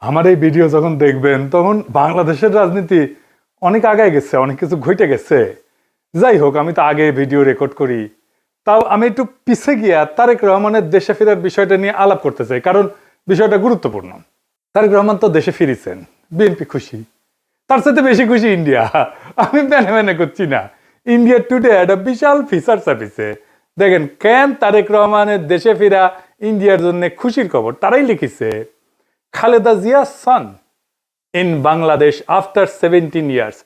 আমার এই ভিডিও যখন দেখবেন তখন বাংলাদেশের রাজনীতি অনেক আগায় গেছে, অনেক কিছু ঘটে গেছে। যাই হোক, আমি তো আগে ভিডিও রেকর্ড করি, তাও আমি একটু পিছে গিয়া তারেক রহমানের দেশে ফেরার বিষয়টা নিয়ে আলাপ করতে চাই, কারণ বিষয়টা গুরুত্বপূর্ণ। তারেক রহমান তো দেশে ফিরেছেন, বিএনপি খুশি, তার সাথে বেশি খুশি ইন্ডিয়া। আমি মেনে মেনে করছি না। ইন্ডিয়া টুডে একটা বিশাল ফিচার ছাপিছে, দেখেন কেন তারেক রহমানের দেশে ফিরা ইন্ডিয়ার জন্য খুশির খবর। তারাই লিখেছে, Khaleda Zia son in Bangladesh after 17 years.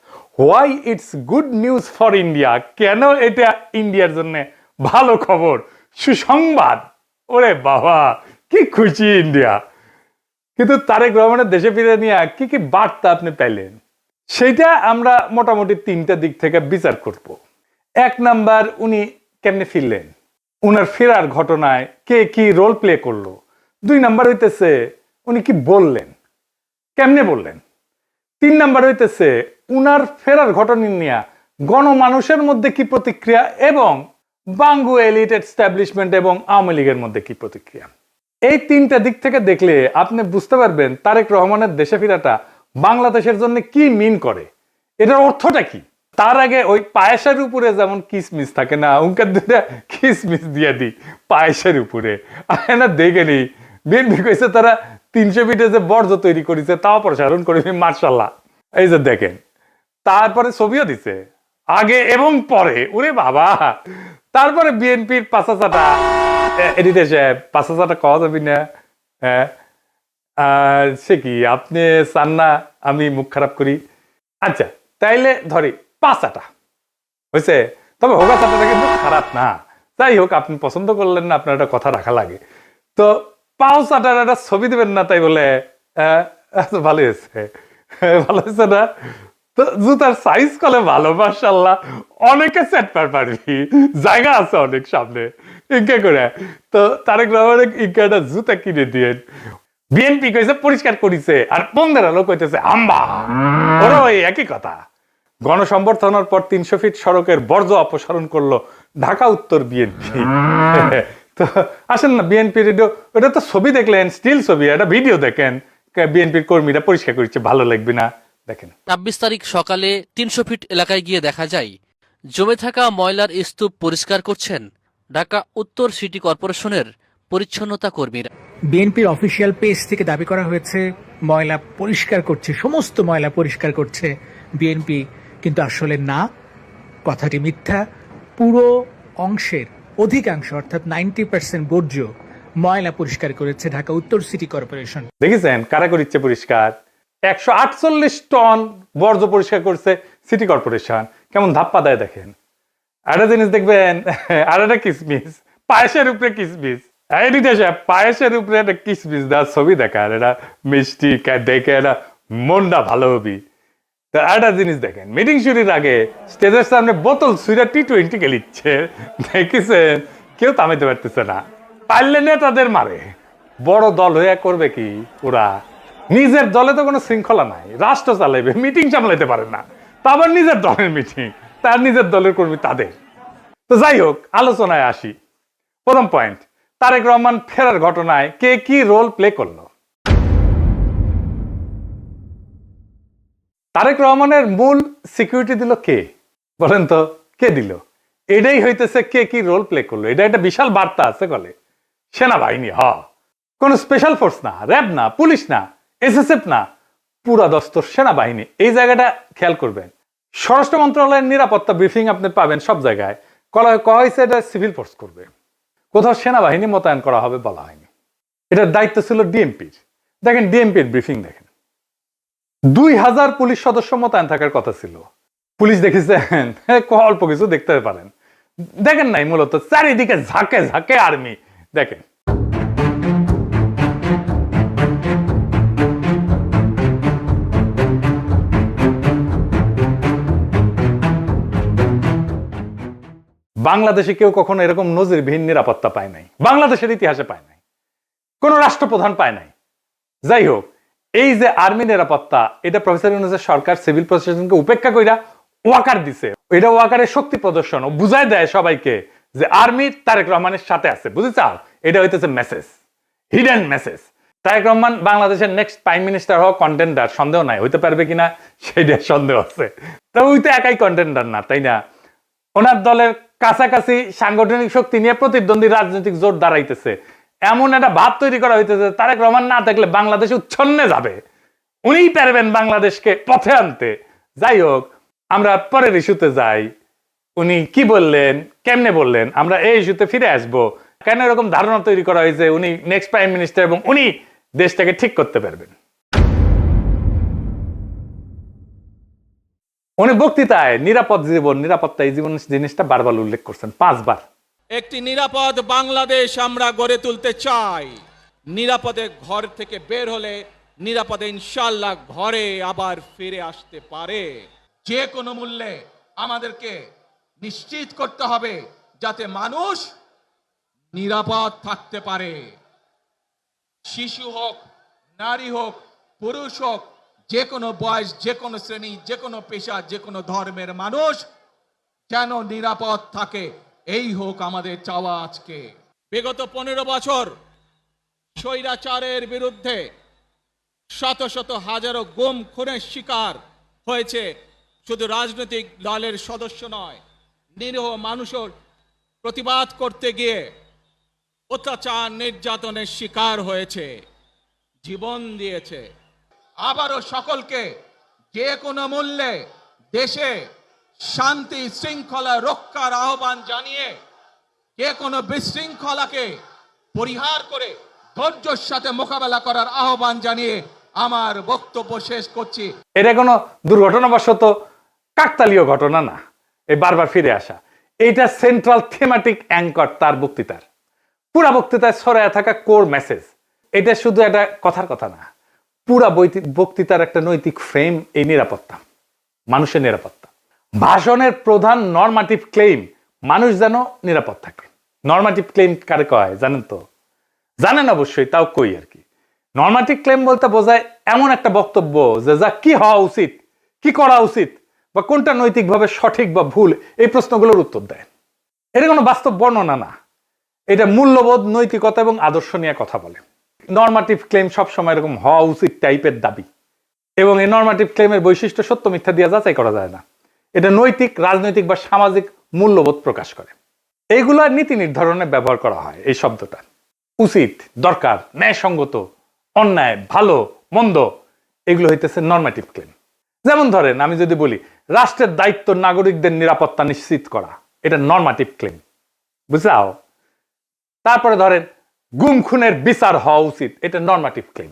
Why it's good news for India? কেন এটা ইন্ডিয়ার জন্য ভালো খবর, সুসংবাদ। ওরে বাবা, কি খুশি ইন্ডিয়া। কিন্তু তারেক রহমানের দেশে ফিরে নিয়ে কি কি বার্তা আপনি পেলেন, সেইটা আমরা মোটামুটি তিনটা দিক থেকে বিচার করব। এক নাম্বার, উনি কেমনে ফিরলেন, উনার ফেরার ঘটনায় কে কি রোল প্লে করলো। দুই নাম্বার হইতেছে উনি কি বললেন, কেমনে বললেন। তিন নাম্বার হইতেছে উনার ফেরার ঘটনা নিয়ে গণমানুষের মধ্যে কি প্রতিক্রিয়া, এবং বাঙ্গু এলিট এস্টাবলিশমেন্ট এবং আওয়ামী লীগের মধ্যে কি প্রতিক্রিয়া। এই তিনটা দিক থেকে দেখলে আপনি বুঝতে পারবেন তারেক রহমানের দেশে ফেরাটা বাংলাদেশের জন্য কি মিন করে, এটার অর্থটা কি। তার আগে ওই পায়েসের উপরে যেমন কিসমিস থাকে না, উনকার দুটা কিসমিস দিয়ে দিই পায়েসের উপরে। না দেখে নি বিএনপি কইছে তারা 300 ফিটে যে বর্জ্য তৈরি করেছে তাও প্রসারণ করে, মার্শাল্লাহ। এই যে দেখেন, তারপরে ছবিও দিছে আগে এবং পরে, ওরে বাবা। তারপরে বিএনপির পাঁচাচাটা এডিটে সাহেব, পাঁচাচাটা কওয়া যাবি না। হ্যাঁ, সে কি আপনি চান না আমি মুখ খারাপ করি? আচ্ছা তাইলে ধরি পাঁচাটা হয়েছে, তবে হোগা চাটাটা কিন্তু খারাপ না। যাই হোক, আপনি পছন্দ করলেন না, আপনার একটা কথা রাখা লাগে। তো পাও চাটার একটা ছবি দেবেন না, তাই বলে ভালো হয়েছে, ভালো হয়েছে না? তো জুতার সাইজ কলে ভালো, মাশাআল্লাহ। অনেকে সেট পারবি, জায়গা আছে অনেক সামনে, ইনকা করে। তো তারেক রহমানের ইনকাটা জুতা কিনে দিয়ে বিএনপি কইছে পরিষ্কার করিছে, আর বন্ধের আলো কইতেছে আম্বা। ওরা ওই একই কথা। গণসংবর্ধনার পর 300 ফিট সড়কের বর্জ্য অপসারণ করলো ঢাকা উত্তর বিএনপি। তো আসেন না, বিএনপির ওটা তো ছবি দেখলেন, স্টিল ছবি, একটা ভিডিও দেখেন, বিএনপির কর্মীরা পরিষ্কার করছে, ভালো লাগবে না? দেখেন ২৬ তারিখ সকালে ৩০০ ফিট এলাকায় গিয়ে দেখা যায় জমে থাকা ময়লার স্তূপ পরিষ্কার করছেন ঢাকা উত্তর সিটি কর্পোরেশনের পরিচ্ছন্নতা কর্মীরা। বিএনপির অফিসিয়াল পেজ থেকে দাবি করা হয়েছে ময়লা পরিষ্কার করছে, সমস্ত ময়লা পরিষ্কার করছে বিএনপি, কিন্তু আসলে না, কথাটি মিথ্যা। পুরো অংশের অধিকাংশ অর্থাৎ 90% বর্জ্য ময়লা পরিষ্কার করেছে ঢাকা উত্তর সিটি কর্পোরেশন। দেখেছেন কারা করিচ্ছে পরিষ্কার? 148 টন বর্জ্য পরিষ্কার করছে সিটি কর্পোরেশন। কেমন ধাপ্পা দেয় দেখেন। একটা জিনিস দেখবেন, আর একটা কিসমিস, পায়েসের উপরে কিসমিস। পায়েসের উপরে একটা কিসমিস দেওয়ার ছবি দেখার, এটা মিষ্টি দেখে এটা মনটা ভালো হবি। তো একটা জিনিস দেখেন, মিটিং শুরুর আগে স্টেজের সামনে বোতল ছুঁড়ে T20 খেলিচ্ছে, দেখেছেন? কেউ থামাইতে পারতেছে না। পারলে নেতাদের মারে। বড় দল হয়ে করবে কি ওরা? নিজের দলে তো কোনো শৃঙ্খলা নাই, রাষ্ট্র চালাইবে, মিটিং সামলাইতে পারে না। তা আবার নিজের দলের মিটিং, তার নিজের দলের কর্মী তাদের। তো যাই হোক, আলোচনায় আসি। প্রথম পয়েন্ট, তারেক রহমান ফেরার ঘটনায় কে কি রোল প্লে করলো। তারেক রহমানের মূল সিকিউরিটি দিল কে, বলেন তো? কে দিল? এটাই হইতেছে কে কি রোল প্লে করলো। এটা একটা বিশাল বার্তা আছে বলে। সেনাবাহিনী, কোন স্পেশাল ফোর্স না, র্যাব না, পুলিশ না, এসএসএফ না, পুরা দস্তর সেনাবাহিনী। এই জায়গাটা খেয়াল করবেন। স্বরাষ্ট্র মন্ত্রণালয়ের নিরাপত্তা ব্রিফিং আপনি পাবেন সব জায়গায়, কয়া হয়েছে এটা সিভিল ফোর্স করবে, কোথাও সেনাবাহিনী মোতায়েন করা হবে বলা হয়নি। এটার দায়িত্ব ছিল ডিএমপির। দেখেন ডিএমপির ব্রিফিং দেখেন, 2000 পুলিশ সদস্য মোতায়েন থাকার কথা ছিল। পুলিশ দেখেছেন অল্প কিছু দেখতে পারেন, দেখেন নাই, মূলত চারিদিকে ঝাঁকে ঝাঁকে আর্মি। দেখেন বাংলাদেশে কেউ কখনো এরকম নজিরবিহীন নিরাপত্তা পায় নাই, বাংলাদেশের ইতিহাসে পায় নাই, কোন রাষ্ট্রপ্রধান পায় নাই। যাই হোক, এই যে আর্মি নিরাপত্তা, এটা প্রফেসর ইউনূসের সরকার সিভিল প্রশাসনকে উপেক্ষা কইরা ওয়াকার দিছে। এটা ওয়াকারের শক্তি প্রদর্শন, ও বুঝায় দেয় সবাইকে যে আর্মি তারেক রহমানের সাথে আছে। বুঝে চাও? এটা হইতেছে message, hidden message. Tarique Rahman বাংলাদেশের নেক্সট প্রাইম মিনিস্টার হওয়া কন্টেন্ডার, সন্দেহ নাই, হইতে পারবে কিনা সেইটা সন্দেহ আছে। তবে ওই তো একাই কন্টেন্ডার না, তাই না? ওনার দলের কাছাকাছি সাংগঠনিক শক্তি নিয়ে প্রতিদ্বন্দ্বী রাজনৈতিক জোট দাঁড়াইতেছে, এমন একটা ভাব তৈরি করা হইতেছে তারেক রহমান না থাকলে বাংলাদেশ উচ্ছন্নে যাবে, উনিই পারবেন বাংলাদেশকে পথে আনতে। যাই হোক, আমরা পরের ইস্যুতে যাই। উনি কি বললেন, কেমনে বললেন, আমরা এই ইস্যুতে ফিরে আসবো। কেন এরকম ধারণা তৈরি করা হয়েছে উনি নেক্সট প্রাইম মিনিস্টার এবং উনি দেশটাকে ঠিক করতে পারবেন? উনি বক্তৃতায় নিরাপদ জীবন, নিরাপত্তা, এই জীবন জিনিসটা বারবার উল্লেখ করছেন, 5 বার। একটি নিরাপদ বাংলাদেশ আমরা গড়ে তুলতে চাই। নিরাপদে ঘর থেকে বের হলে নিরাপদে ইনশাআল্লাহ ঘরে আবার ফিরে আসতে পারে। যে কোনো মূল্যে আমাদেরকে নিশ্চিত করতে হবে যাতে মানুষ নিরাপদ থাকতে পারে। শিশু হোক, নারী হোক, পুরুষ হোক, যে কোনো বয়স, যে কোনো শ্রেণী, যে কোনো পেশা, যে কোনো ধর্মের মানুষ যেন নিরাপদ থাকে, এই হোক আমাদের চাওয়া। আজকে বিগত 15 বছর স্বৈরাচারের বিরুদ্ধে শত শত হাজারো গুম খুনের শিকার হয়েছে শুধু রাজনৈতিক দলের সদস্য নয়, নিরীহ মানুষের প্রতিবাদ করতে গিয়ে অত্যাচার নির্যাতনের শিকার হয়েছে, জীবন দিয়েছে। আবারও সকলকে যে কোনো মূল্যে দেশে শান্তি শৃঙ্খলা রক্ষার আহ্বান জানিয়ে যে কোনো বিশৃঙ্খলাকে পরিহার করে ধৈর্যের সাথে মোকাবেলা করার আহ্বান জানিয়ে আমার বক্তব্য শেষ করছি। এটা কোনো দুর্ঘটনাবশত কাকতালীয় ঘটনা না, এই বারবার ফিরে আসা, এইটা সেন্ট্রাল থিমেটিক অ্যাঙ্কর তার বক্তৃতার। পুরা বক্তৃতায় ছড়ায় থাকা কোর মেসেজ। এটা শুধু একটা কথার কথা না, পুরা বক্তৃতার একটা নৈতিক ফ্রেম এই নিরাপত্তা, মানুষের নিরাপত্তা। ভাষণের প্রধান নরমাটিভ ক্লেইম মানুষ যেন নিরাপদ থাকে। নরমাটিভ ক্লেইম কারে কয় জানেন তো? জানেন অবশ্যই, তাও কই আর কি। নরমাটিভ ক্লেইম বলতে বোঝায় এমন একটা বক্তব্য যে যা কি হওয়া উচিত, কি করা উচিত, বা কোনটা নৈতিকভাবে সঠিক বা ভুল, এই প্রশ্নগুলোর উত্তর দেয়। এটা কোনো বাস্তব বর্ণনা না, এটা মূল্যবোধ, নৈতিকতা এবং আদর্শ নিয়ে কথা বলে। নরমাটিভ ক্লেম সবসময় এরকম হওয়া উচিত টাইপের দাবি, এবং এই নরমাটিভ ক্লেমের বৈশিষ্ট্য সত্য মিথ্যা দিয়ে যাচাই করা যায় না। এটা নৈতিক, রাজনৈতিক বা সামাজিক মূল্যবোধ প্রকাশ করে। এইগুলো নীতি নির্ধারণে ব্যবহার করা হয় এই শব্দটা। উচিত, দরকার, ন্যায়সঙ্গত, অন্যায়, ভালো, মন্দ, এগুলো হইতেছে নরমাটিভ ক্লেম। যেমন ধরেন, আমি যদি বলি রাষ্ট্রের দায়িত্ব নাগরিকদের নিরাপত্তা নিশ্চিত করা, এটা নরমাটিভ ক্লেম, বুঝলাও? তারপরে ধরেন গুম খুনের বিচার হওয়া উচিত, এটা নরমাটিভ ক্লেম।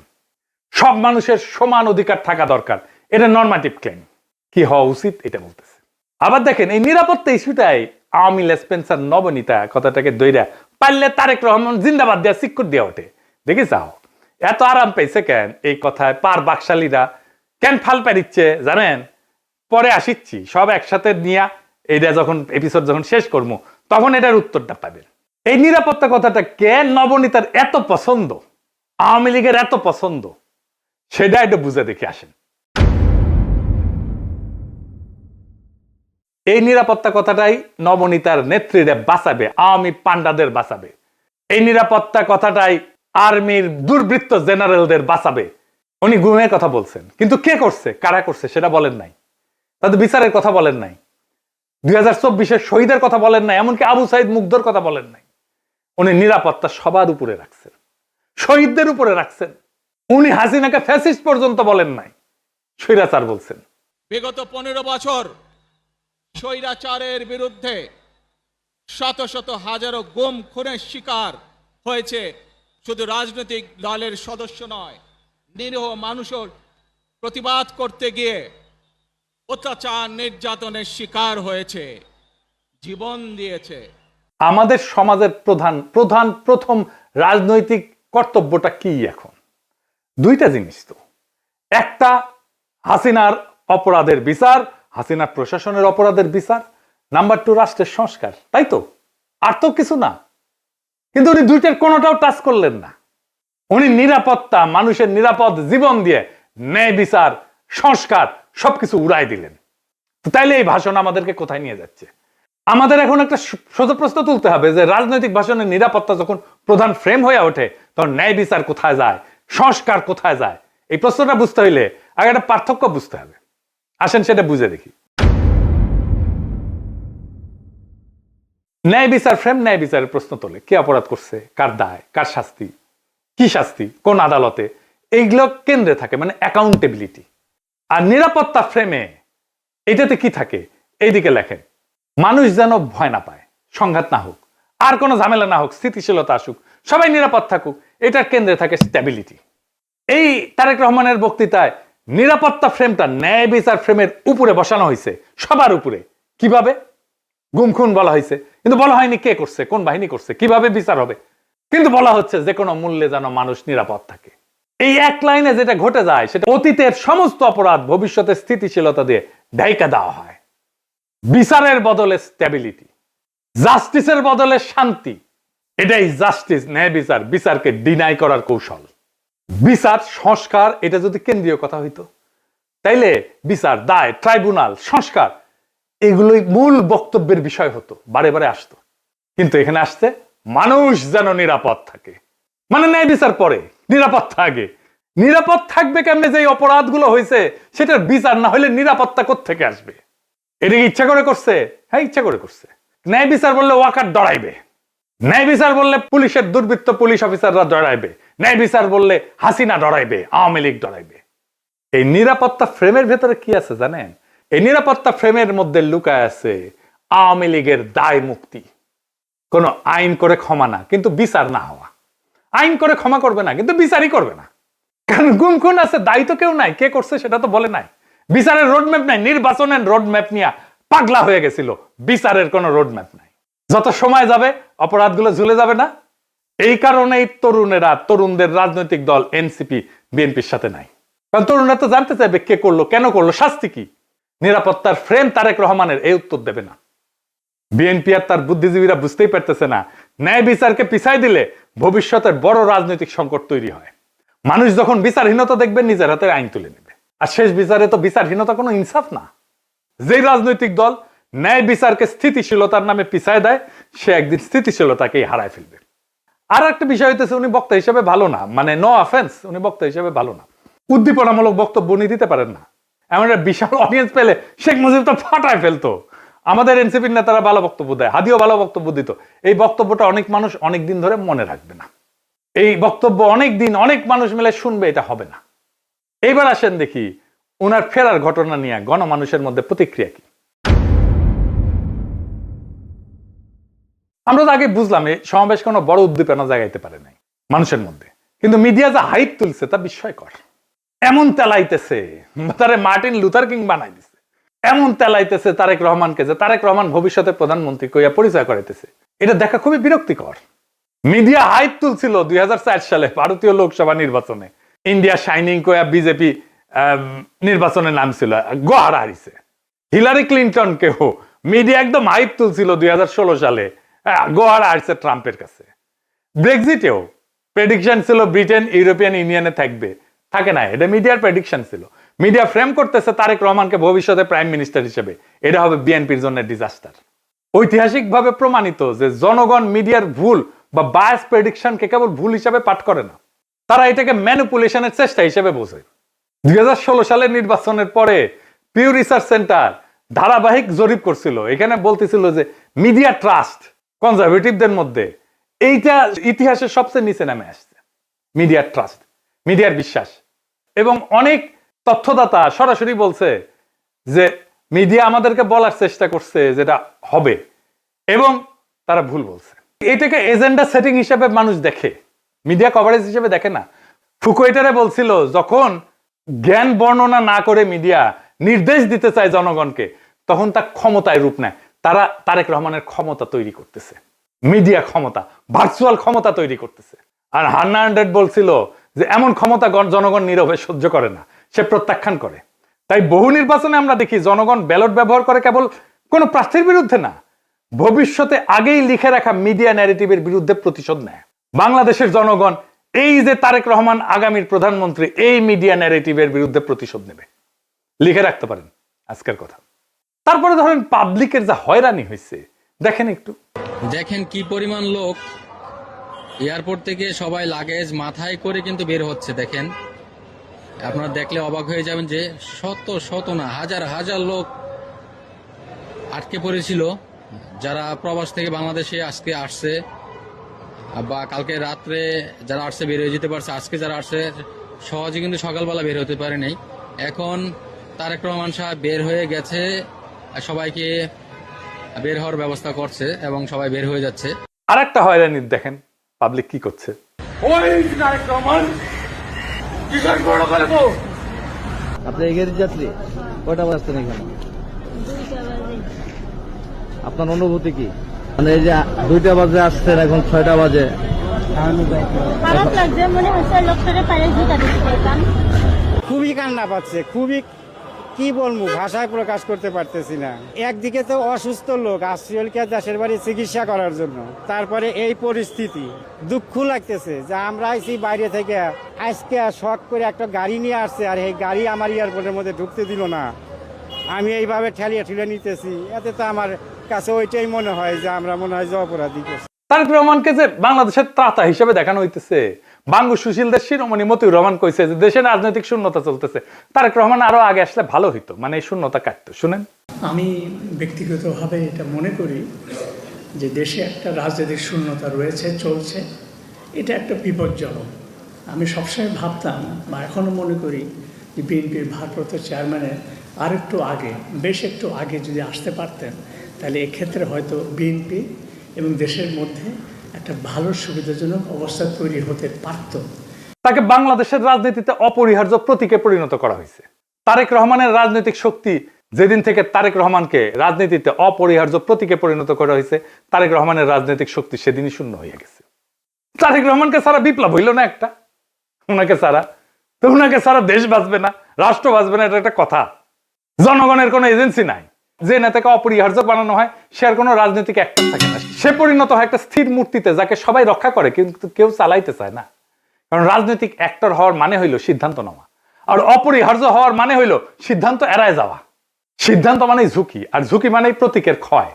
সব মানুষের সমান অধিকার থাকা দরকার, এটা নরমাটিভ ক্লেম। কি হওয়া উচিত এটা বলতেছে। আবার দেখেন, এই নিরাপত্তা ইস্যুটাই আওয়ামী স্পেন্সার নবনীতা কথাটাকে দইরা পারলে তারেক রহমান জিন্দাবাদ দেওয়া সিক্কুর দেওয়া ওঠে। দেখি যাও এত আরাম পেয়েছে কেন এই কথায়, পার বাকশালীরা কেন ফাল পারিচ্ছে জানেন? পরে আসিচ্ছি, সব একসাথে নিয়ে এইটা যখন এপিসোড যখন শেষ করবো তখন এটার উত্তরটা পাবেন। এই নিরাপত্তা কথাটা কেন নবনীতার এত পছন্দ, আওয়ামী লীগের এত পছন্দ, সেটা একটু বুঝে দেখে আসেন। এই নিরাপত্তা কথাটাই নবনীতার নেত্রীরা বাঁচাবে, আওয়ামী পান্ডাদের বাঁচাবে। এই নিরাপত্তা কথাটাই আর্মির দুর্বৃত্ত জেনারেলদের বাঁচাবে। উনি গুমের কথা বলছেন, কিন্তু কে করছে, কারা করছে সেটা বলেন নাই। তাদের বিচারের কথা বলেন নাই, 2024-এর শহীদের কথা বলেন নাই, এমনকি আবু সাইদ মুগ্ধর কথা বলেন নাই। উনি নিরাপত্তা সবার উপরে রাখছেন, শহীদদের উপরে রাখছেন। উনি হাসিনাকে ফ্যাসিস্ট পর্যন্ত বলেন নাই, স্বৈরাচার বলছেন। বিগত 15 বছর স্বৈরাচারের বিরুদ্ধে শত শত হাজারো গুম খুনের শিকার হয়েছে শুধু রাজনৈতিক দলের সদস্য নয়, নিরীহ মানুষের প্রতিবাদ করতে গিয়ে অত্যাচার নির্যাতনের শিকার হয়েছে, জীবন দিয়েছে। আমাদের সমাজের প্রথম রাজনৈতিক কর্তব্যটা কি এখন? দুইটা জিনিস তো, একটা হাসিনার অপরাধের বিচার, হাসিনার প্রশাসনের অপরাধের বিচার, নাম্বার 2 রাষ্ট্রের সংস্কার, তাই তো? আর তো কিছু না। কিন্তু উনি দুইটার কোনোটাও টাচ করলেন না। উনি নিরাপত্তা, মানুষের নিরাপদ জীবন দিয়ে ন্যায় বিচার, সংস্কার সবকিছু উড়াই দিলেন। তাইলে এই ভাষণ আমাদেরকে কোথায় নিয়ে যাচ্ছে? আমাদের এখন একটা সোজা প্রশ্ন তুলতে হবে যে রাজনৈতিক ভাষণের নিরাপত্তা যখন প্রধান ফ্রেম হয়ে ওঠে তখন ন্যায় বিচার কোথায় যায়, সংস্কার কোথায় যায়? এই প্রশ্নটা বুঝতে হইলে আগে একটা পার্থক্য বুঝতে হবে। আসেন সেটা বুঝে দেখি। ন্যায় বিচার ফ্রেম ন্যায় বিচারের প্রশ্ন তোলে, কে অপরাধ করছে, কার দায়, কার শাস্তি, কি শাস্তি, কোন আদালতে, এইগুলো কেন্দ্রে থাকে, মানে অ্যাকাউন্টেবিলিটি। আর নিরাপত্তা ফ্রেমে এটাতে কি থাকে? এইদিকে লেখেন, মানুষ যেন ভয় না পায়, সংঘাত না হোক, আর কোনো ঝামেলা না হোক, স্থিতিশীলতা আসুক, সবাই নিরাপদ থাকুক, এটার কেন্দ্রে থাকে স্ট্যাবিলিটি। এই তারেক রহমানের বক্তৃতায় নিরাপত্তা ফ্রেমটা ন্যায় বিচার ফ্রেমের উপরে বসানো হয়েছে, সবার উপরে। কিভাবে? গুম খুন বলা হয়েছে, কিন্তু বলা হয়নি কে করছে, কোন বাহিনী করছে, কিভাবে বিচার হবে। কিন্তু বলা হচ্ছে যে কোনো মূল্যে যেন মানুষ নিরাপদ থাকে। এই এক লাইনে যেটা ঘটে যায় সেটা অতীতের সমস্ত অপরাধ ভবিষ্যতে স্থিতিশীলতা দিয়ে ঢাইকা দেওয়া হয়। বিচারের বদলে স্ট্যাবিলিটি, জাস্টিসের বদলে শান্তি, এটাই জাস্টিস, ন্যায় বিচার, বিচারকে ডিনাই করার কৌশল। বিচার সংস্কার এটা যদি কেন্দ্রীয় কথা হইতো, তাইলে বিচার, দায়, ট্রাইব্যুনাল, সংস্কার এগুলোই মূল বক্তব্যের বিষয় হতো, বারে বারে আসতো। কিন্তু এখানে আসছে মানুষ যেন নিরাপদ থাকে, মানে ন্যায় বিচার পরে, নিরাপত্তা আগে। নিরাপদ থাকবে কেমনে? যে অপরাধগুলো হয়েছে সেটার বিচার না হলে নিরাপত্তা কোত্থেকে আসবে? এটা কি ইচ্ছা করে করছে? হ্যাঁ, ইচ্ছা করে করছে। ন্যায় বিচার বললে ওয়াকার ডরাইবে, ন্যায় বিচার বললে পুলিশের দুর্বৃত্ত পুলিশ অফিসাররা ডরাইবে, ন্যায় বিচার বললে হাসিনা ডরাইবে, আওয়ামী লীগ ডরাইবে। এই নিরাপত্তা ফ্রেমের ভেতরে কি আছে জানেন? এই নিরাপত্তা ফ্রেমের মধ্যে লুকায় আছে আওয়ামী লীগের দায় মুক্তি। কোন আইন করে ক্ষমা না, কিন্তু বিচার না হওয়া। আইন করে ক্ষমা করবে না, কিন্তু বিচারই করবে না। কারণ গুম খুন আছে, দায়ী তো কেউ নাই, কে করছে সেটা তো বলে নাই। বিচারের রোডম্যাপ নাই, নির্বাচনের রোডম্যাপ নিয়ে পাগলা হয়ে গেছিল। বিচারের কোনো রোডম্যাপ নাই। যত সময় যাবে অপরাধগুলো ঝুলে যাবে না। এই কারণেই তরুণেরা, তরুণদের রাজনৈতিক দল এনসিপি বিএনপির সাথে নাই। কারণ তরুণরা তো জানতে চাইবে কে করলো, কেন করলো, শাস্তি কি। নিরাপত্তার ফ্রেম তারেক রহমানের এই উত্তর দেবে না। বিএনপি আর তার বুদ্ধিজীবীরা বুঝতেই পারতেছে না, ন্যায় বিচারকে পিছাই দিলে ভবিষ্যতের বড় রাজনৈতিক সংকট তৈরি হয়। মানুষ যখন বিচারহীনতা দেখবে নিজের হাতে আইন তুলে নেবে। আর শেষ বিচারে তো বিচারহীনতা কোনো ইনসাফ না। যে রাজনৈতিক দল ন্যায় বিচারকে স্থিতিশীলতার নামে পিছায় দেয়, সে একদিন স্থিতিশীলতাকেই হারায় ফেলবে। আর একটা বিষয় হইতেছে, উনি বক্তা হিসেবে ভালো না, মানে নো অফেন্স, উনি বক্তা হিসেবে ভালো না। উদ্দীপনামূলক বক্তব্য উনি দিতে পারেন না। এমন একটা বিশাল অডিয়েন্স পেলে শেখ মুজিব তো ফাটায় ফেলতো। আমাদের এনসিপির নেতারা ভালো বক্তব্য দেয়, হাদিও ভালো বক্তব্য দিত। এই বক্তব্যটা অনেক মানুষ অনেক দিন ধরে মনে রাখবে না। এই বক্তব্য অনেক দিন অনেক মানুষ মিলে শুনবে, এটা হবে না। এইবার আসেন দেখি ওনার ফেরার ঘটনা নিয়ে গণমানুষের মধ্যে প্রতিক্রিয়া কি। আমরা তো আগে বুঝলাম এই সমাবেশ কোনো বড় উদ্দীপনা জাগাইতে পারে নাই মানুষের মধ্যে, কিন্তু মিডিয়া যা হাইপ তুলছে তা বিস্ময়কর। এমন তেলাইতেছে, তারে মার্টিন লুথার কিং বানাই দিছে। এমন তেলাইতেছে তারেক রহমানকে যে তারেক রহমান ভবিষ্যতে প্রধানমন্ত্রী কইয়া পরিচয় করাইতেছে। এটা দেখা খুবই বিরক্তিকর। মিডিয়া হাইপ তুলছিল 2004 সালে ভারতীয় লোকসভা নির্বাচনে, ইন্ডিয়া শাইনিং কইয়া বিজেপি নির্বাচনে নামছিল, গোহারা হারিছে। হিলারি ক্লিন্টনকেও মিডিয়া একদম হাইপ তুলছিল 2016 সালে, গোহারা হারছে ট্রাম্পের কাছে। ব্রেক্সিটেও প্রেডিকশন ছিল ব্রিটেন ইউরোপিয়ান ইউনিয়নে থাকবে, থাকে না। এটা মিডিয়ার প্রেডিকশন ছিল। মিডিয়া ফ্রেম করতেছে তারেক রহমানকে ভবিষ্যতে প্রাইম মিনিস্টার হিসেবে, এটা হবে বিএনপির জন্য ডিজাস্টার। ঐতিহাসিকভাবে প্রমাণিত যে জনগণ মিডিয়ার ভুল বা বায়াস প্রেডিকশনকে কেবল ভুল হিসাবে পাঠ করে না, তারা এটাকে ম্যানিপুলেশনের চেষ্টা হিসেবে বোঝে। 2016 সালের নির্বাচনের পরে পিউ রিসার্চ সেন্টার ধারাবাহিক জরিপ করছিল, এখানে বলতেছিল যে মিডিয়া ট্রাস্ট কনজারভেটিভদের মধ্যে এইটা ইতিহাসের সবচেয়ে নিচে নামে আসছে। মিডিয়ার ট্রাস্ট, মিডিয়ার বিশ্বাস। এবং অনেক তথ্যদাতা সরাসরি বলছে যে মিডিয়া আমাদেরকে বলার চেষ্টা করছে যেটা হবে, এবং তারা ভুল বলছে। এটাকে এজেন্ডা সেটিং হিসেবে মানুষ দেখে, মিডিয়া কভারেজ হিসেবে দেখে না। ফুকুয়েটারে বলছিল যখন জ্ঞান বর্ণনা না করে মিডিয়া নির্দেশ দিতে চায় জনগণকে, তখন তা ক্ষমতায় রূপ নেয়। তারা তারেক রহমানের ক্ষমতা তৈরি করতেছে, মিডিয়া ক্ষমতা, ভার্চুয়াল ক্ষমতা তৈরি করতেছে। আর হান্না আন্ড্রেড বলছিল যে এমন ক্ষমতা জনগণ নীরবে সহ্য করে না, সে প্রত্যাখ্যান করে। তাই বহু নির্বাচনে আমরা দেখি জনগণ ব্যালট ব্যবহার করে কেবল কোনো প্রার্থীর বিরুদ্ধে না, ভবিষ্যতে আগেই লিখে রাখা মিডিয়া ন্যারেটিভের বিরুদ্ধে প্রতিশোধ নেয়। বাংলাদেশের জনগণ এই যে তারেক রহমান আগামীর প্রধানমন্ত্রী, এই মিডিয়া ন্যারেটিভের বিরুদ্ধে প্রতিশোধ নেবে, লিখে রাখতে পারেন আজকের কথা। তারপরে ধরেন পাবলিকের যা হয়রানি হয়েছে দেখেন একটু। দেখেন কি পরিমাণ লোক এয়ারপোর্ট থেকে সবাই লাগেজ মাথায় করে কিন্তু বের হচ্ছে। দেখেন, আপনারা দেখলে অবাক হয়ে যাবেন যে শত শত না হাজার হাজার লোক আটকে পড়েছিল, যারা প্রবাস থেকে বাংলাদেশে আজকে আসছে বা কালকে রাত্রে যারা আসছে বের হয়ে যেতে পারছে। আজকে যারা আসছে সহজে কিন্তু সকালবেলা বের হতে পারে নাই। এখন তারেক রহমান সাহেব বের হয়ে গেছে, সবাইকে বের হওয়ার ব্যবস্থা করছে এবং সবাই বের হয়ে যাচ্ছে। আর একটা হয়রানি দেখেন পাবলিক কি করছে। আপনি এগিয়ে যাত্রী কয়টা বাজতেন এখানে? আপনার অনুভূতি কি? মানে এই যে 2টা বাজে আসছেন, এখন 6টা বাজে। খারাপ লাগছে, মনে হচ্ছে লোকটারে পায়ে ঝুঁকা দিতে চাইতাম। খুবই কান্না পাচ্ছে, খুবই কি বলবো, ভাষায় প্রকাশ করতে পারতেছি না। একদিকে তো অসুস্থ লোক আসছিলকে দেশের বাড়ি চিকিৎসা করার জন্য, তারপরে এই পরিস্থিতি দুঃখ লাগতেছে যে আমরা আইছি বাইরে থেকে, আজকে শখ করে একটা গাড়ি নিয়ে আসছে আর এই গাড়ি আমার এয়ারপোর্টের মধ্যে ঢুকতে দিল না। আমি এইভাবে ঠেলিয়ে ঠেলে নিতেছি, এতে তো আমার কাছে ওইটাই মনে হয় যে আমরা মনে হয় যে অপরাধী করছি। তারেক রহমানকে যে বাংলাদেশের ত্রাতা হিসেবে দেখানো হইতেছে। বাঙ্গু সুশীলদের শিরোমণি মতিউর রহমান কইছে যে দেশে রাজনৈতিক শূন্যতা চলতেছে, তারেক রহমান আরো আগে আসলে ভালো হইতো, মানে এই শূন্যতা কাটতো। শুনেন, আমি ব্যক্তিগতভাবে এটা মনে করি যে দেশে একটা রাজনৈতিক শূন্যতা রয়েছে, চলছে, এটা একটা বিপজ্জনক। আমি সবসময় ভাবতাম বা এখনও মনে করি যে বিএনপির ভারপ্রাপ্ত চেয়ারম্যানের আরেকটু আগে, বেশ একটু আগে যদি আসতে পারতেন, তাহলে এক্ষেত্রে হয়তো বিএনপি এবং দেশের মধ্যে একটা ভালো সুবিধাজনক অবস্থা তৈরি হতে পারত। তাকে বাংলাদেশের রাজনীতিতে অপরিহার্য প্রতীকে পরিণত করা হয়েছে। তারেক রহমানের রাজনৈতিক শক্তি যেদিন থেকে তারেক রহমানকে রাজনীতিতে অপরিহার্য প্রতীকে পরিণত করা হয়েছে, তারেক রহমানের রাজনৈতিক শক্তি সেদিনই শূন্য হয়ে গেছে। তারেক রহমানকে সারা বিপ্লব হইল না একটা, ওনাকে সারা তো ওনাকে সারা দেশ বাঁচবে না, রাষ্ট্র বাঁচবে না, এটা একটা কথা। জনগণের কোনো এজেন্সি নাই, যে নেতাকে অপরিহার্য বানানো হয় সে আর কোনো রাজনৈতিক অ্যাক্টর থাকে না, সে পরিণত হয় একটা স্থির মূর্তিতে যাকে সবাই রক্ষা করে কিন্তু কেউ চালাইতে চায় না। কারণ রাজনৈতিক অ্যাক্টর হওয়ার মানে হইল সিদ্ধান্ত নেওয়া, আর অপরিহার্য হওয়ার মানে হইল সিদ্ধান্ত এড়ায় যাওয়া। সিদ্ধান্ত মানেই ঝুঁকি, আর ঝুঁকি মানেই প্রতীকের ক্ষয়।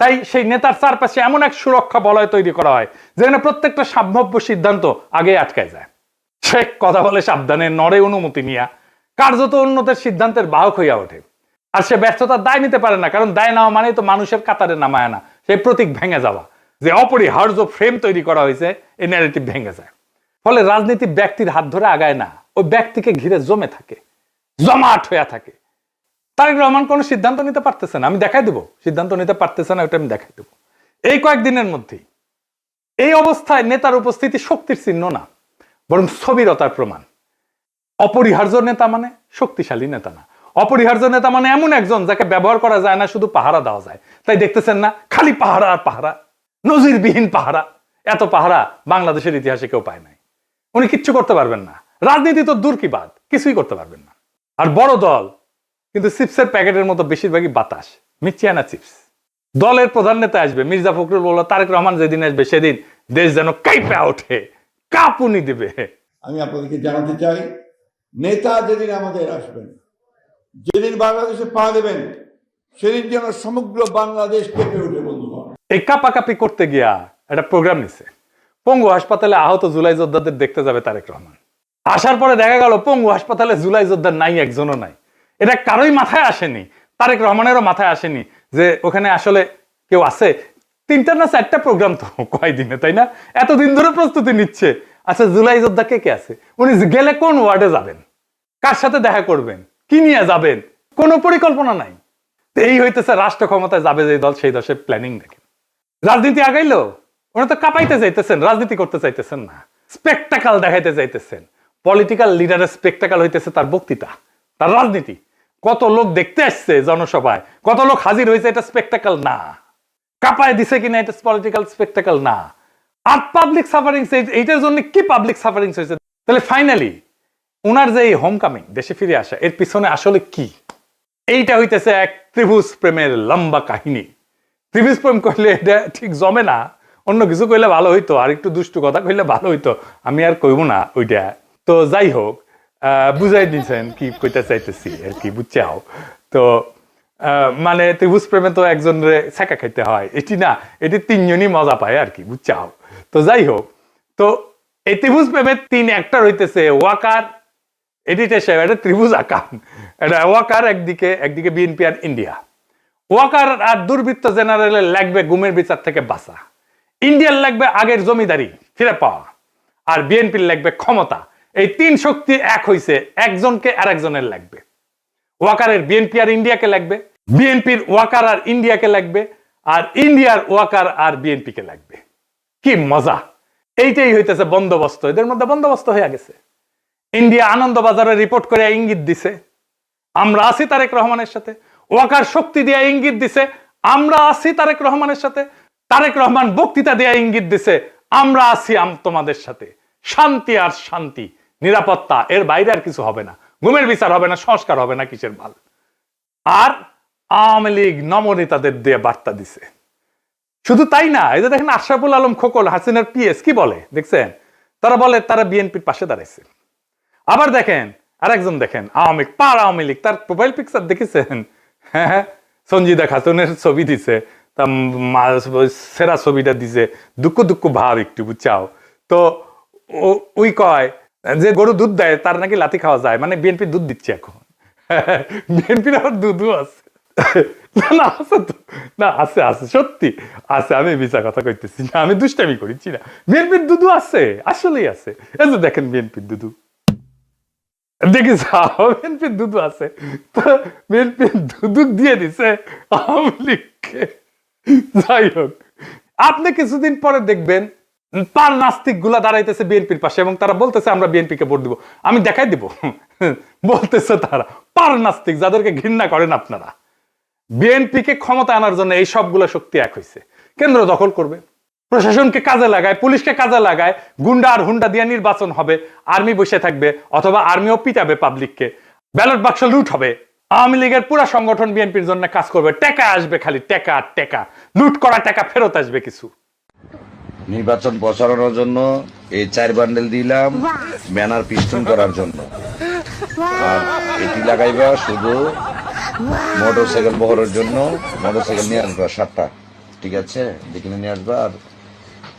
তাই সেই নেতার চারপাশে এমন এক সুরক্ষা বলয় তৈরি করা হয় যেখানে প্রত্যেকটা সম্ভাব্য সিদ্ধান্ত আগে আটকায় যায়। সে কথা বলে সাবধানে, নড়ে অনুমতি নিয়া, কার্যত অন্যদের সিদ্ধান্তের বাহক হইয়া ওঠে। আর সে ব্যর্থতার দায় নিতে পারে না, কারণ দায় নেওয়া মানেই তো মানুষের কাতারে নামায় না, সেই প্রতীক ভেঙে যাওয়া, যে অপরিহার্য ফ্রেম তৈরি করা হয়েছে, এই ন্যারেটিভ ভেঙে যায়। ফলে রাজনীতি ব্যক্তির হাত ধরে আগায় না, ওই ব্যক্তিকে ঘিরে জমে থাকে, জমাট হয়ে থাকে। তারেক রহমান কোনো সিদ্ধান্ত নিতে পারতেছে না, আমি দেখাই দেবো সিদ্ধান্ত নিতে পারতেছে না, ওটা আমি দেখাই দেবো এই কয়েকদিনের মধ্যেই। এই অবস্থায় নেতার উপস্থিতি শক্তির চিহ্ন না, বরং স্থবিরতার প্রমাণ। অপরিহার্য নেতা মানে শক্তিশালী নেতা না, অপরিহার্য নেতা মানে এমন একজন যাকে ব্যবহার করা যায় না, শুধু পাহারা দেওয়া যায়। তাই দেখতেছেন না, খালি পাহারা আর পাহারা, নজিরবিহীন পাহারা। এত পাহারা বাংলাদেশের ইতিহাসে কেউ পায় নাই। উনি কিচ্ছু করতে পারবেন না, রাজনীতি তো দূর কি বাদ, কিছুই করতে পারবেন না। আর বড় দল কিন্তু চিপসের প্যাকেটের মতো বেশিরভাগই বাতাস, মিচিয়ানা চিপস। দলের প্রধান নেতা আসবে, মির্জা ফখরুল বলল তারেক রহমান যেদিন আসবে সেদিন দেশ যেন কাঁপে ওঠে, কাঁপুনি দিবে। আমি আপনাদেরকে জানাতে চাই, নেতা যেদিন আমাদের আসবেন, যেদিন বাংলাদেশে পা দেবেন, সেদিন যেন সমগ্র বাংলাদেশ কেঁপে ওঠে। বন্ধুগণ, এই কাপাকাপি করতে গিয়া একটা প্রোগ্রাম নিছে। পঙ্গু হাসপাতালে আহত জুলাই যোদ্ধাদের দেখতে যাবে তারেক রহমান। আসার পরে দেখা গেল পঙ্গু হাসপাতালে জুলাই যোদ্ধা নাই, একজনও নাই। এটা কারোই মাথায় আসেনি, তারেক রহমানেরও মাথায় আসেনি যে ওখানে আসলে কেউ আছে। 3টা না 4টা প্রোগ্রাম তো কয়দিনে, তাই না? এতদিন ধরে প্রস্তুতি নিচ্ছে। আচ্ছা, জুলাই যোদ্ধা কে কে আছে? উনি গেলে কোন ওয়ার্ডে যাবেন, কার সাথে দেখা করবেন, কি নিয়ে যাবেন, কোনো পরিকল্পনা নাই। এই হইতেছে রাষ্ট্র ক্ষমতায় যাবে যে দল, সেই দশের প্ল্যানিং দেখেন। রাজনীতি আগাইলো, ওরা তো কাঁপাইতে চাইতেছেন, রাজনীতি করতে চাইতেছেন না, স্পেকটাকাল দেখাইতে চাইতেছেন। পলিটিক্যাল লিডারের স্পেকটাকাল হইতেছে তার বক্তৃতা, তার রাজনীতি। কত লোক দেখতে আসছে জনসভায়, কত লোক হাজির হয়েছে, এটা স্পেকটাকাল না। কাঁপায় দিছে কিনা, এটা পলিটিক্যাল স্পেকটাকাল না। আর পাবলিক সাফারিংস, এইটার জন্য কি পাবলিক সাফারিংস হয়েছে? তাহলে ফাইনালি ওনার যে এই হোম কামিং, দেশে ফিরে আসা, এর পিছনে আসলে কি? এইটা হইতেছে এক ত্রিভুজ প্রেমের লম্বা কাহিনী। ত্রিভুজ প্রেম কইলে এটা ঠিক জমে না, অন্য কিছু কইলে ভালো হইতো, আর একটু দুষ্টু কথা কইলে ভালো হইতো, আমি আর কইব না ওইটা। তো যাই হোক, বুঝাই দিচ্ছেন কি কইতে চাইতেছি আর কি, বুঝছাও তো। মানে ত্রিভুজ প্রেমে তো একজনের ছেঁকা খাইতে হয়, এটি না, এটি 3জনই মজা পায় আর কি, বুঝছাও। তো যাই হোক, তো এই ত্রিভুজ প্রেমের 3 অ্যাক্টর হইতেছে ওয়াকার, এডিটর সাহেব, এটা ত্রিভুজ আকাম, এটা ওয়াকার একদিকে বিএনপি আর ইন্ডিয়া। ওয়াকার আর দুর্বৃত্ত জেনারেলের লাগবে গুমের বিচার থেকে বাঁচা, ইন্ডিয়ার লাগবে আগের জমিদারি ফিরে পাওয়া, আর বিএনপির লাগবে ক্ষমতা। এই 3 শক্তি এক হইছে, একজনকে আর একজনের লাগবে। ওয়াকারের বিএনপি আর ইন্ডিয়াকে লাগবে, বিএনপির ওয়াকার আর ইন্ডিয়াকে লাগবে, আর ইন্ডিয়ার ওয়াকার আর বিএনপিকে লাগবে। কি মজা! এইটাই হইতেছে বন্দোবস্ত, এদের মধ্যে বন্দোবস্ত হয়ে গেছে। ইন্ডিয়া আনন্দবাজারে রিপোর্ট করে ইঙ্গিত দিছে আমরা আছি তারেক রহমানের সাথে, ওয়াকার শক্তি দিয়ে ইঙ্গিত দিছে আমরা আছি তারেক রহমানের সাথে, তারেক রহমান বক্তৃতা দিয়ে ইঙ্গিত দিছে আমরা আছি তোমাদের সাথে। শান্তি আর শান্তি, নিরাপত্তা, এর বাইরে আর কিছু হবে না। গুমের বিচার হবে না, সংস্কার হবে না, কিসের ভাল। আর আওয়ামী লীগ নমনেতাদের দিয়ে বার্তা দিছে। শুধু তাই না, এই যে দেখেন আশরাফুল আলম খোকন, হাসিনার পিএস, কি বলে দেখছেন? তারা বলে তারা বিএনপির পাশে দাঁড়াইছে। আবার দেখেন আরেকজন, দেখেন আওয়ামী লীগ, তার প্রোফাইল পিকচার দেখেছেন? হ্যাঁ, সঞ্জিদা খাতুনের ছবি দিছে, তা সেরা ছবিটা দিছে, দুঃখ ভাব একটু, বুঝছাও তো। ওই কয় যে গরু দুধ দেয় তার নাকি লাথি খাওয়া যায়, মানে বিএনপি দুধ দিচ্ছে এখন। বিএনপির আবার দুধও আছে। না আছে তো, না আছে সত্যি আছে, আমি মিছা কথা কইতেছি না, আমি দুষ্টামি করেছি না। বিএনপির দুধু আছে, আসলেই আছে। এই যে দেখেন বিএনপির দুধু, দেখি বিএনপির দুধু আছে, বিএনপির দুধু দিয়ে দিছে আওয়ামী লীগকে। যাই হোক, আপনি কিছুদিন পরে দেখবেন পার নাস্তিক গুলা দাঁড়াইতেছে বিএনপির পাশে এবং তারা বলতেছে আমরা বিএনপিকে ভোট দিব। আমি দেখাই দিব, বলতেছে তারা পার নাস্তিক, যাদেরকে ঘৃণা করেন আপনারা। বিএনপিকে ক্ষমতা আনার জন্য এই সবগুলো শক্তি এক হয়েছে। কেন্দ্র দখল করবে, প্রশাসনকে কাজে লাগায়, পুলিশকে কাজে লাগায়, গুন্ডা আর হুন্ডা দিয়ে নির্বাচন হবে, আর্মি বসে থাকবে, অথবা আর্মিও পিটাবে পাবলিককে, ব্যালট বাক্স লুট হবে। আওয়ামী লীগের পুরা সংগঠন বিএনপির জন্য কাজ করবে, টাকা আসবে, খালি টাকা আর টাকা, লুট করা টাকা ফেরত আসবে কিছু। নির্বাচন প্রচারণার জন্য এই 4 বান্ডেল দিলাম ব্যানার পিস্টন করার জন্য, আর এটি লাগাইবা শুধু মোটরসাইকেল বহরের জন্য। মোটরসাইকেল নিয়ে আসবা 7টা, ঠিক আছে, দেখে নিয়ে আসবা। আর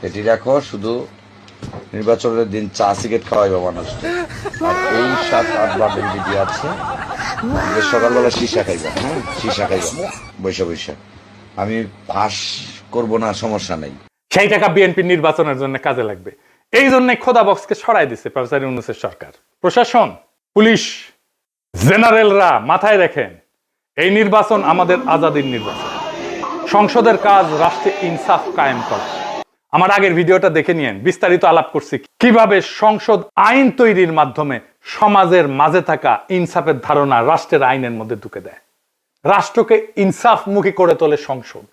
এটি রাখো শুধু নির্বাচনের দিন চা সিগারেট খাওয়াইবা মানুষকে। আর এই 7-8 বান্ডেল যদি আছে, সকালবেলা সীসা খাইবা, হ্যাঁ সীসা খাইবা বৈশা। আমি পাস করবো না, সমস্যা নেই। সেই টাকা বিএনপির নির্বাচনের জন্য কাজে লাগবে। এই জন্য খোদা বক্সকে সরাই দিছে প্রফেসর ইউনূসের সরকার। প্রশাসন, পুলিশ, জেনারেলরা মাথায় রাখেন, এই নির্বাচন আমাদের আজাদির নির্বাচন। সংসদের কাজ রাষ্ট্রে ইনসাফ কায়েম করা। আমার আগের ভিডিওটা দেখে নিয়েন, বিস্তারিত আলাপ করছি কিভাবে সংসদ আইন তৈরির মাধ্যমে সমাজের মাঝে থাকা ইনসাফের ধারণা রাষ্ট্রের আইনের মধ্যে ঢুকে দেয়। রাষ্ট্রকে ইনসাফমুখী করে তোলে সংসদ।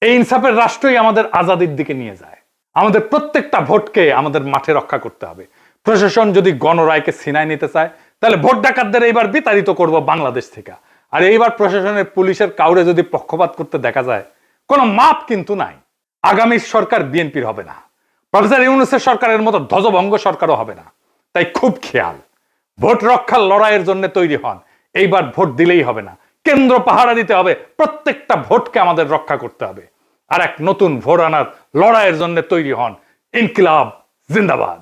এই ইনসাফের রাষ্ট্রই আমাদের আজাদির দিকে নিয়ে যায়। আমাদের প্রত্যেকটা ভোটকে আমাদের মাঠে রক্ষা করতে হবে। প্রশাসন যদি গণরায়কে ছিনায় নিতে চায়, তাহলে ভোট ডাকাতদের এইবার বিতাড়িত করব বাংলাদেশ থেকে। আর এইবার প্রশাসনের, পুলিশের কাউরে যদি পক্ষপাত করতে দেখা যায়, কোনো মাপ কিন্তু নাই। আগামী সরকার বিএনপির হবে না, প্রফেসর ইউনূসের সরকারের মতো ধ্বজভঙ্গ সরকারও হবে না। তাই খুব খেয়াল, ভোট রক্ষার লড়াইয়ের জন্য তৈরি হন। এইবার ভোট দিলেই হবে না, কেন্দ্র পাহারা দিতে হবে, প্রত্যেকটা ভোটকে আমাদের রক্ষা করতে হবে। আর এক নতুন ভোট আনার লড়াইয়ের জন্য তৈরি হন। ইনকিলাব জিন্দাবাদ।